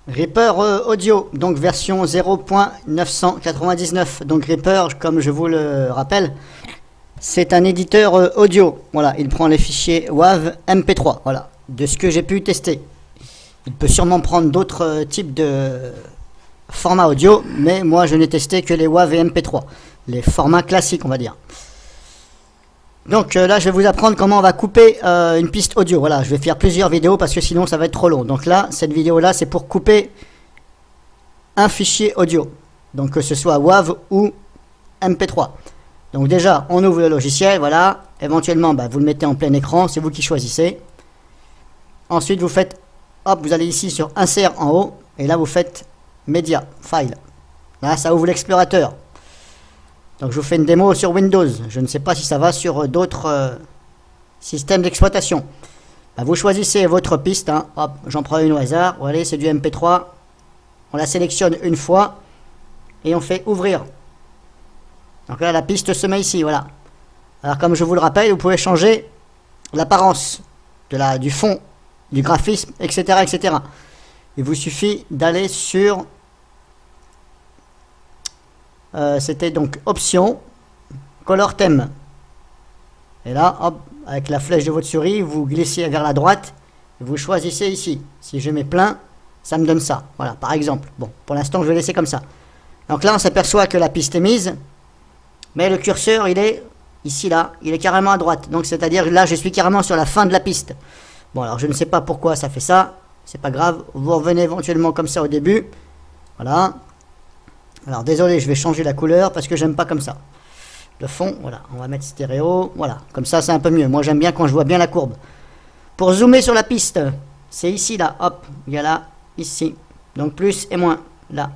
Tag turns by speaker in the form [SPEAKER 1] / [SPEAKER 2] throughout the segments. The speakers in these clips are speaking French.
[SPEAKER 1] Reaper Audio, donc version 0.999. Donc Reaper, comme je vous le rappelle, c'est un éditeur audio. Voilà, il prend les fichiers WAV MP3. Voilà, de ce que j'ai pu tester. Il peut sûrement prendre d'autres types de formats audio, mais moi je n'ai testé que les WAV et MP3, les formats classiques, on va dire. Donc là, je vais vous apprendre comment on va couper une piste audio. Voilà, je vais faire plusieurs vidéos parce que sinon ça va être trop long. Donc là, cette vidéo-là, c'est pour couper un fichier audio. Donc que ce soit WAV ou MP3. Donc déjà, on ouvre le logiciel, voilà. Éventuellement, vous le mettez en plein écran, c'est vous qui choisissez. Ensuite, vous faites, hop, vous allez ici sur Insert en haut. Et là, vous faites Media, File. Là, ça ouvre l'explorateur. Donc je vous fais une démo sur Windows. Je ne sais pas si ça va sur d'autres systèmes d'exploitation. Vous choisissez votre piste. Hein. Hop, j'en prends une au hasard. Voilà, c'est du MP3. On la sélectionne une fois. Et on fait ouvrir. Donc là, la piste se met ici. Voilà. Alors comme je vous le rappelle, vous pouvez changer l'apparence du fond, du graphisme, etc., etc. Il vous suffit d'aller sur... c'était donc option color theme, et là hop, avec la flèche de votre souris vous glissez vers la droite et vous choisissez ici. Si je mets plein, ça me donne ça, voilà, par exemple. Bon, pour l'instant je vais laisser comme ça. Donc là on s'aperçoit que la piste est mise, mais le curseur il est ici, là il est carrément à droite, donc c'est à dire là je suis carrément sur la fin de la piste. Bon, alors je ne sais pas pourquoi ça fait ça, c'est pas grave, vous revenez éventuellement comme ça au début. Voilà. Alors désolé, je vais changer la couleur parce que j'aime pas comme ça. Le fond, voilà, on va mettre stéréo, voilà, comme ça c'est un peu mieux. Moi j'aime bien quand je vois bien la courbe. Pour zoomer sur la piste, c'est ici, là, hop, il y a là, ici. Donc plus et moins, là.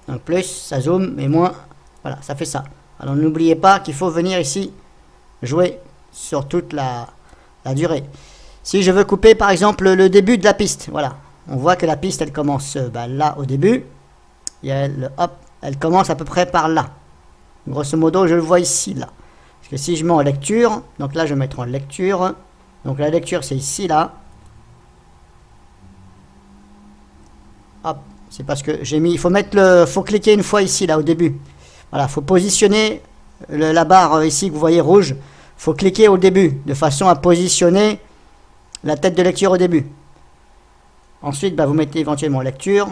[SPEAKER 1] Donc plus, ça zoome, et moins, voilà, ça fait ça. Alors n'oubliez pas qu'il faut venir ici, jouer sur toute la durée. Si je veux couper par exemple le début de la piste, voilà, on voit que la piste elle commence là au début. Et hop, elle commence à peu près par là. Grosso modo, je le vois ici, là. Parce que si je mets en lecture, donc là, je vais mettre en lecture. Donc la lecture, c'est ici, là. Hop, c'est parce que j'ai mis... Il faut cliquer une fois ici, là, au début. Voilà, il faut positionner la barre ici que vous voyez rouge. Il faut cliquer au début, de façon à positionner la tête de lecture au début. Ensuite, vous mettez éventuellement lecture.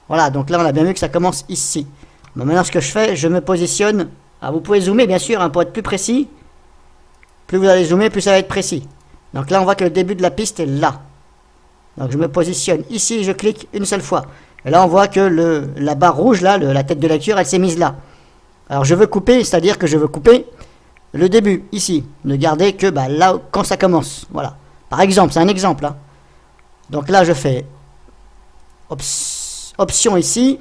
[SPEAKER 1] Voilà, donc là on a bien vu que ça commence ici. Maintenant ce que je fais, je me positionne. Alors vous pouvez zoomer bien sûr, pour être plus précis. Plus vous allez zoomer, plus ça va être précis. Donc là on voit que le début de la piste est là. Donc je me positionne ici, je clique une seule fois. Et là on voit que la barre rouge là, la tête de lecture, elle s'est mise là. Alors je veux couper, c'est-à-dire que je veux couper le début, ici. Ne garder que là quand ça commence. Voilà. Par exemple, c'est un exemple. Hein. Donc là je fais option ici,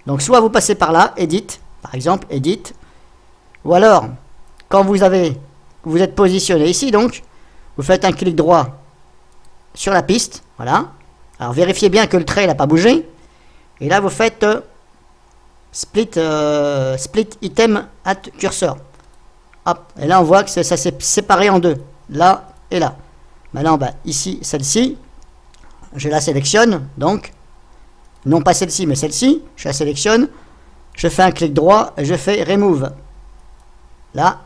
[SPEAKER 1] donc soit vous passez par là, edit, par exemple, edit, ou alors, quand vous êtes positionné ici, donc, vous faites un clic droit sur la piste, voilà, alors vérifiez bien que le trait n'a pas bougé, et là vous faites split item at cursor, hop, et là on voit que ça s'est séparé en deux, là et là. Maintenant, ici, celle-ci, je la sélectionne, donc, non pas celle-ci, mais celle-ci, je la sélectionne, je fais un clic droit et je fais Remove. Là,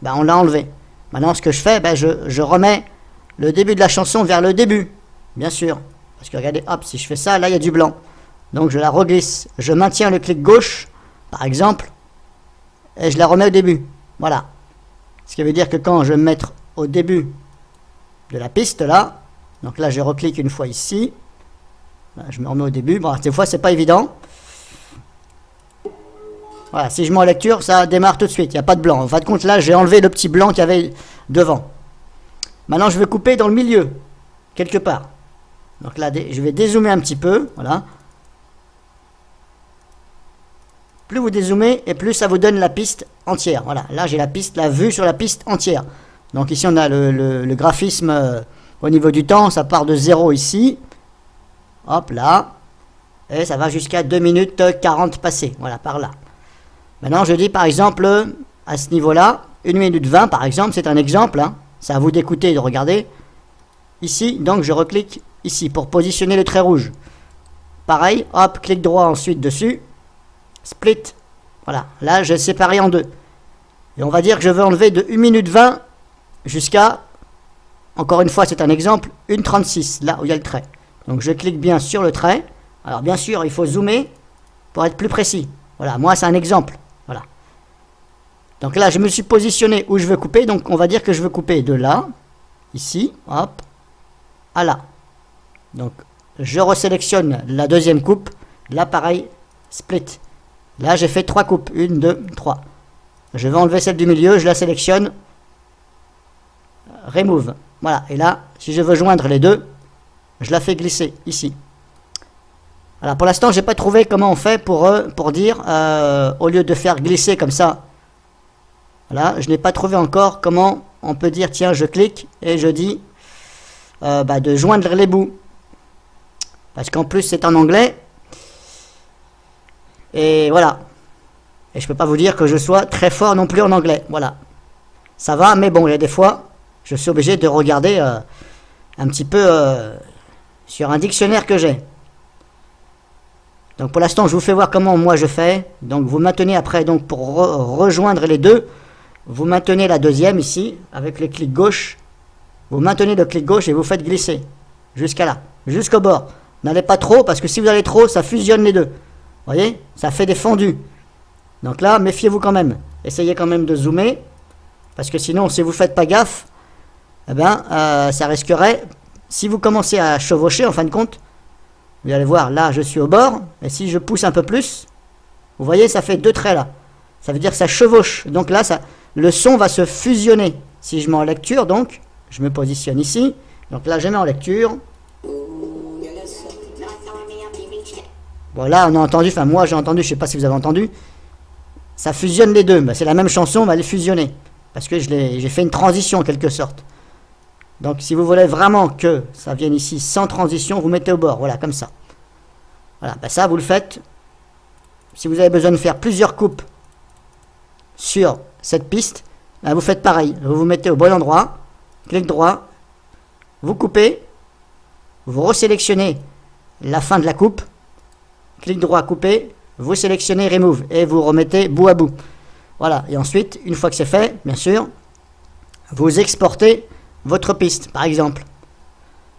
[SPEAKER 1] on l'a enlevé. Maintenant, ce que je fais, je remets le début de la chanson vers le début, bien sûr. Parce que regardez, hop, si je fais ça, là, il y a du blanc. Donc, je la reglisse. Je maintiens le clic gauche, par exemple, et je la remets au début. Voilà. Ce qui veut dire que quand je vais me mettre au début de la piste, là, donc là, je reclique une fois ici, je me remets au début. Bon, des fois c'est pas évident. Voilà, si je mets en lecture, ça démarre tout de suite. Il n'y a pas de blanc. En fin de compte, là, j'ai enlevé le petit blanc qu'il y avait devant. Maintenant, je vais couper dans le milieu, quelque part. Donc là, je vais dézoomer un petit peu. Voilà. Plus vous dézoomez, et plus ça vous donne la piste entière. Voilà. Là, j'ai la vue sur la piste entière. Donc ici, on a le graphisme au niveau du temps. Ça part de 0 ici. Hop là, et ça va jusqu'à 2 minutes 40 passées, voilà, par là. Maintenant, je dis par exemple, à ce niveau-là, 1 minute 20 par exemple, c'est un exemple, hein. C'est à vous d'écouter et de regarder. ici, donc je reclique ici pour positionner le trait rouge. Pareil, hop, clic droit ensuite dessus, split, voilà, là j'ai séparé en deux. Et on va dire que je veux enlever de 1 minute 20 jusqu'à, encore une fois c'est un exemple, 1,36, là où il y a le trait. Donc je clique bien sur le trait. Alors bien sûr, il faut zoomer pour être plus précis. Voilà, moi c'est un exemple. Voilà. Donc là, je me suis positionné où je veux couper. Donc on va dire que je veux couper de là, ici, hop, à là. Donc je resélectionne la deuxième coupe. Là pareil, split. Là j'ai fait 3 coupes. 1, 2, 3. Je vais enlever celle du milieu, je la sélectionne. Remove. Voilà, et là, si je veux joindre les deux, je la fais glisser ici. Alors pour l'instant, j'ai pas trouvé comment on fait pour dire, au lieu de faire glisser comme ça, voilà, je n'ai pas trouvé encore comment on peut dire, tiens, je clique et je dis de joindre les bouts. Parce qu'en plus, c'est en anglais. Et voilà. Et je peux pas vous dire que je sois très fort non plus en anglais. Voilà. Ça va, mais bon, il y a des fois, je suis obligé de regarder un petit peu sur un dictionnaire que j'ai. Donc pour l'instant, je vous fais voir comment moi je fais. Donc vous maintenez après, donc pour rejoindre les deux, vous maintenez la deuxième ici, avec le clic gauche. Vous maintenez le clic gauche et vous faites glisser. Jusqu'à là, jusqu'au bord. N'allez pas trop, parce que si vous allez trop, ça fusionne les deux. Vous voyez, ça fait des fondus. Donc là, méfiez-vous quand même. Essayez quand même de zoomer. Parce que sinon, si vous ne faites pas gaffe, eh ben, ça risquerait, si vous commencez à chevaucher, en fin de compte, vous allez voir, là, je suis au bord. Et si je pousse un peu plus, vous voyez, ça fait 2 traits là. Ça veut dire que ça chevauche. Donc là, le son va se fusionner. Si je mets en lecture, donc, je me positionne ici. Donc là, je mets en lecture. Voilà, on a entendu, enfin moi j'ai entendu, je ne sais pas si vous avez entendu. Ça fusionne les deux. Ben, c'est la même chanson, on va les fusionner. Parce que j'ai fait une transition en quelque sorte. Donc si vous voulez vraiment que ça vienne ici sans transition, vous mettez au bord, voilà, comme ça. Voilà, ben ça vous le faites. Si vous avez besoin de faire plusieurs coupes sur cette piste, ben vous faites pareil. Vous vous mettez au bon endroit, clic droit, vous coupez, vous resélectionnez la fin de la coupe, clic droit, couper, vous sélectionnez Remove et vous remettez bout à bout. Voilà, et ensuite, une fois que c'est fait, bien sûr, vous exportez votre piste, par exemple.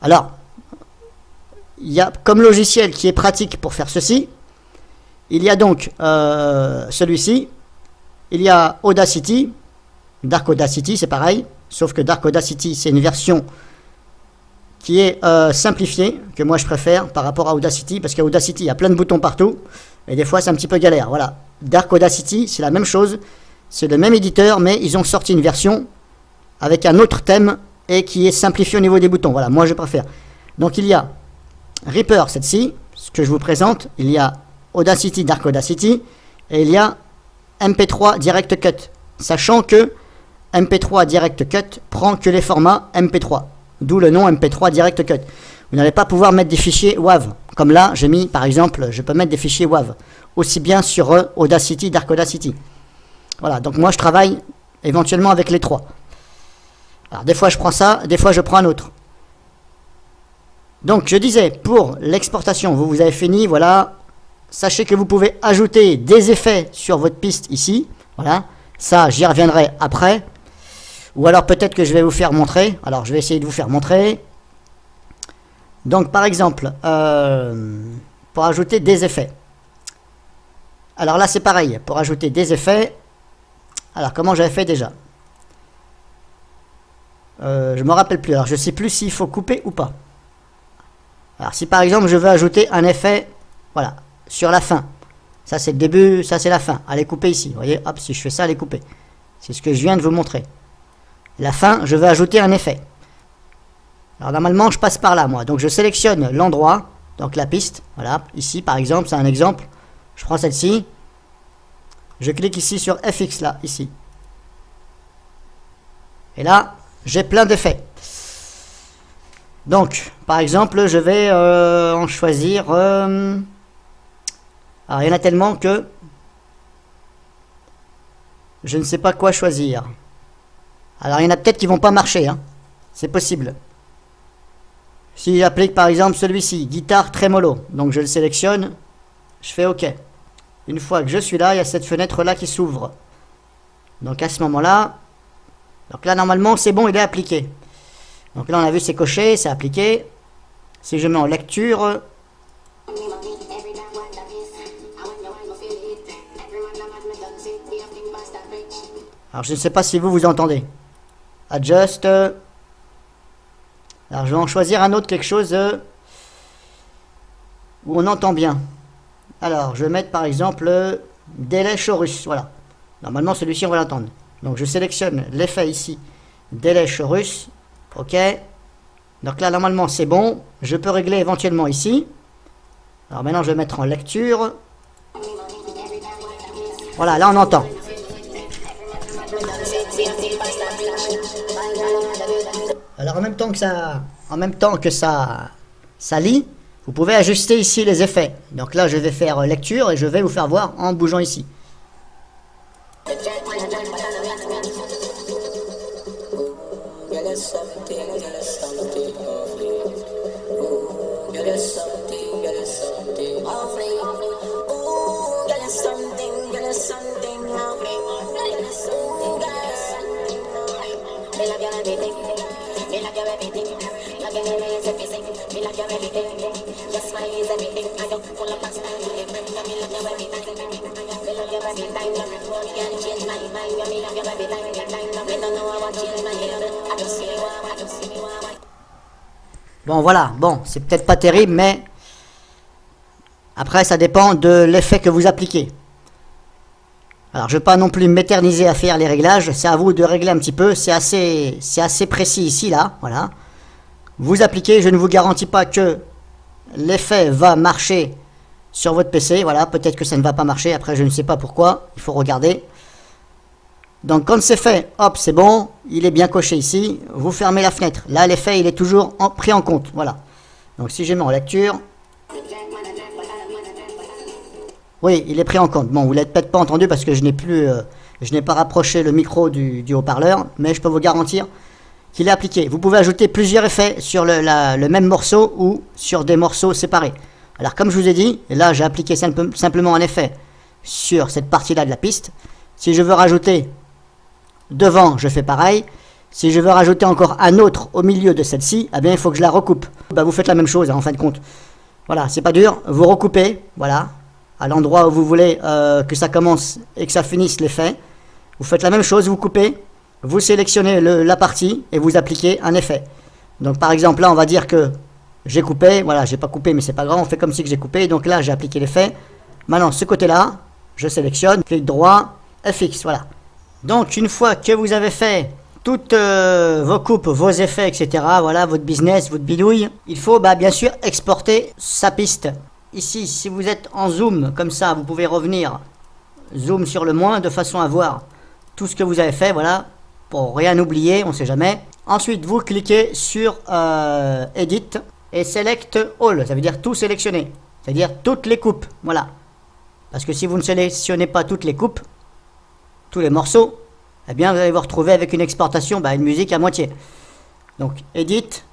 [SPEAKER 1] Alors, il y a comme logiciel qui est pratique pour faire ceci, il y a donc celui-ci, il y a Audacity, Dark Audacity, c'est pareil, sauf que Dark Audacity, c'est une version qui est simplifiée, que moi je préfère par rapport à Audacity, parce qu'à Audacity, il y a plein de boutons partout, et des fois c'est un petit peu galère. Voilà, Dark Audacity, c'est la même chose, c'est le même éditeur, mais ils ont sorti une version avec un autre thème et qui est simplifié au niveau des boutons. Voilà, moi je préfère. Donc il y a Reaper, cette-ci, ce que je vous présente, il y a Audacity, Dark Audacity, et il y a MP3 Direct Cut, sachant que MP3 Direct Cut prend que les formats MP3, d'où le nom MP3 Direct Cut. Vous n'allez pas pouvoir mettre des fichiers WAV, comme là j'ai mis par exemple, je peux mettre des fichiers WAV, aussi bien sur Audacity, Dark Audacity. Voilà, donc moi je travaille éventuellement avec les trois. Alors des fois je prends ça, des fois je prends un autre. Donc je disais, pour l'exportation, vous avez fini, voilà. Sachez que vous pouvez ajouter des effets sur votre piste ici. Voilà, ça j'y reviendrai après. Ou alors peut-être que je vais vous faire montrer. Alors je vais essayer de vous faire montrer. Donc par exemple, pour ajouter des effets. Alors là c'est pareil, pour ajouter des effets. Alors comment j'avais fait déjà? Je ne me rappelle plus. Alors je ne sais plus s'il faut couper ou pas. Alors si par exemple je veux ajouter un effet, voilà, sur la fin. Ça c'est le début, ça c'est la fin. Allez couper ici. Vous voyez, hop, si je fais ça, allez couper. C'est ce que je viens de vous montrer. La fin, je veux ajouter un effet. Alors normalement je passe par là moi. Donc je sélectionne l'endroit, donc la piste. Voilà, ici par exemple, c'est un exemple. Je prends celle-ci. Je clique ici sur FX là, ici. Et là, j'ai plein d'effets. Donc, par exemple, je vais en choisir... alors, il y en a tellement que... je ne sais pas quoi choisir. Alors, il y en a peut-être qui vont pas marcher. Hein. C'est possible. Si j'applique par exemple celui-ci, guitare trémolo, donc je le sélectionne, je fais OK. Une fois que je suis là, il y a cette fenêtre là qui s'ouvre. Donc à ce moment-là, donc là normalement c'est bon, il est appliqué. Donc là on a vu c'est coché, c'est appliqué. Si je mets en lecture, alors je ne sais pas si vous entendez. Adjust. Alors je vais en choisir un autre, quelque chose où on entend bien. Alors je vais mettre par exemple délai chorus. Voilà. Normalement celui-ci on va l'entendre. Donc je sélectionne l'effet ici. Délai chorus. OK. Donc là normalement c'est bon. Je peux régler éventuellement ici. Alors maintenant je vais mettre en lecture. Voilà, là on entend. Alors en même temps que ça lit, vous pouvez ajuster ici les effets. Donc là je vais faire lecture et je vais vous faire voir en bougeant ici. Bon voilà, bon, c'est peut-être pas terrible, mais après ça dépend de l'effet que vous appliquez. Alors je ne vais pas non plus m'éterniser à faire les réglages, c'est à vous de régler un petit peu, c'est assez précis ici, là, voilà. Vous appliquez, je ne vous garantis pas que l'effet va marcher sur votre PC, voilà, peut-être que ça ne va pas marcher, après je ne sais pas pourquoi, il faut regarder. Donc quand c'est fait, hop, c'est bon, il est bien coché ici, vous fermez la fenêtre. Là l'effet il est toujours pris en compte, voilà. Donc si je mets en lecture, oui, il est pris en compte. Bon, vous ne l'avez peut-être pas entendu parce que je n'ai pas rapproché le micro du haut-parleur, mais je peux vous garantir qu'il est appliqué. Vous pouvez ajouter plusieurs effets sur le même morceau ou sur des morceaux séparés. Alors comme je vous ai dit, là j'ai appliqué simplement un effet sur cette partie-là de la piste. Si je veux rajouter devant, je fais pareil. Si je veux rajouter encore un autre au milieu de celle-ci, eh bien il faut que je la recoupe. Bah, vous faites la même chose hein, en fin de compte. Voilà, c'est pas dur. Vous recoupez, voilà, à l'endroit où vous voulez que ça commence et que ça finisse l'effet. Vous faites la même chose, vous coupez, vous sélectionnez la partie et vous appliquez un effet. Donc par exemple là on va dire que j'ai coupé, voilà j'ai pas coupé mais c'est pas grave, on fait comme si que j'ai coupé, donc là j'ai appliqué l'effet. Maintenant ce côté là, je sélectionne, clic droit, FX, voilà. Donc une fois que vous avez fait toutes vos coupes, vos effets, etc., voilà votre business, votre bidouille, il faut bien sûr exporter sa piste. Ici, si vous êtes en zoom, comme ça, vous pouvez revenir, zoom sur le moins, de façon à voir tout ce que vous avez fait, voilà, pour rien oublier, on ne sait jamais. Ensuite, vous cliquez sur Edit et Select All, ça veut dire tout sélectionner, c'est-à-dire toutes les coupes, voilà. Parce que si vous ne sélectionnez pas toutes les coupes, tous les morceaux, eh bien, vous allez vous retrouver avec une exportation, une musique à moitié. Donc, Edit,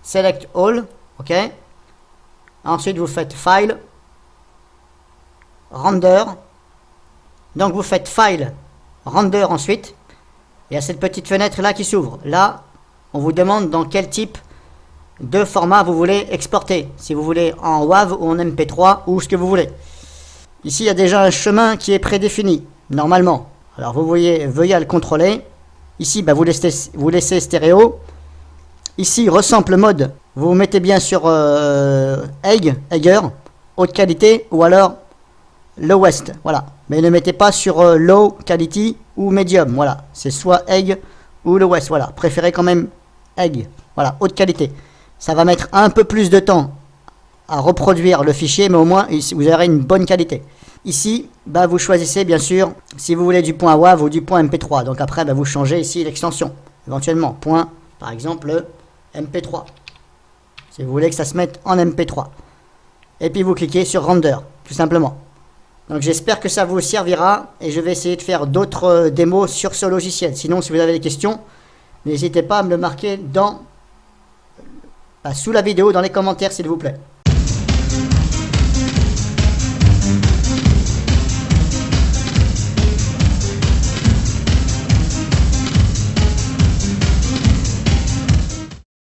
[SPEAKER 1] Select All, ok. Ensuite, vous faites File, Render. Donc, vous faites File, Render ensuite. Il y a cette petite fenêtre là qui s'ouvre. Là, on vous demande dans quel type de format vous voulez exporter. Si vous voulez en WAV ou en MP3 ou ce que vous voulez. Ici, il y a déjà un chemin qui est prédéfini, normalement. Alors, veuillez le contrôler. Ici, vous laissez stéréo. Ici, resample mode. Vous mettez bien sur Eiger, haute qualité, ou alors lowest, voilà. Mais ne mettez pas sur low quality ou medium, voilà. C'est soit Eiger ou lowest, voilà. Préférez quand même Eiger, voilà, haute qualité. Ça va mettre un peu plus de temps à reproduire le fichier, mais au moins vous aurez une bonne qualité. Ici, vous choisissez bien sûr si vous voulez du point WAV ou du point MP3. Donc après, vous changez ici l'extension, éventuellement point, par exemple MP3. Si vous voulez que ça se mette en MP3. Et puis vous cliquez sur Render, tout simplement. Donc j'espère que ça vous servira et je vais essayer de faire d'autres démos sur ce logiciel. Sinon, si vous avez des questions, n'hésitez pas à me le marquer dans sous la vidéo dans les commentaires s'il vous plaît.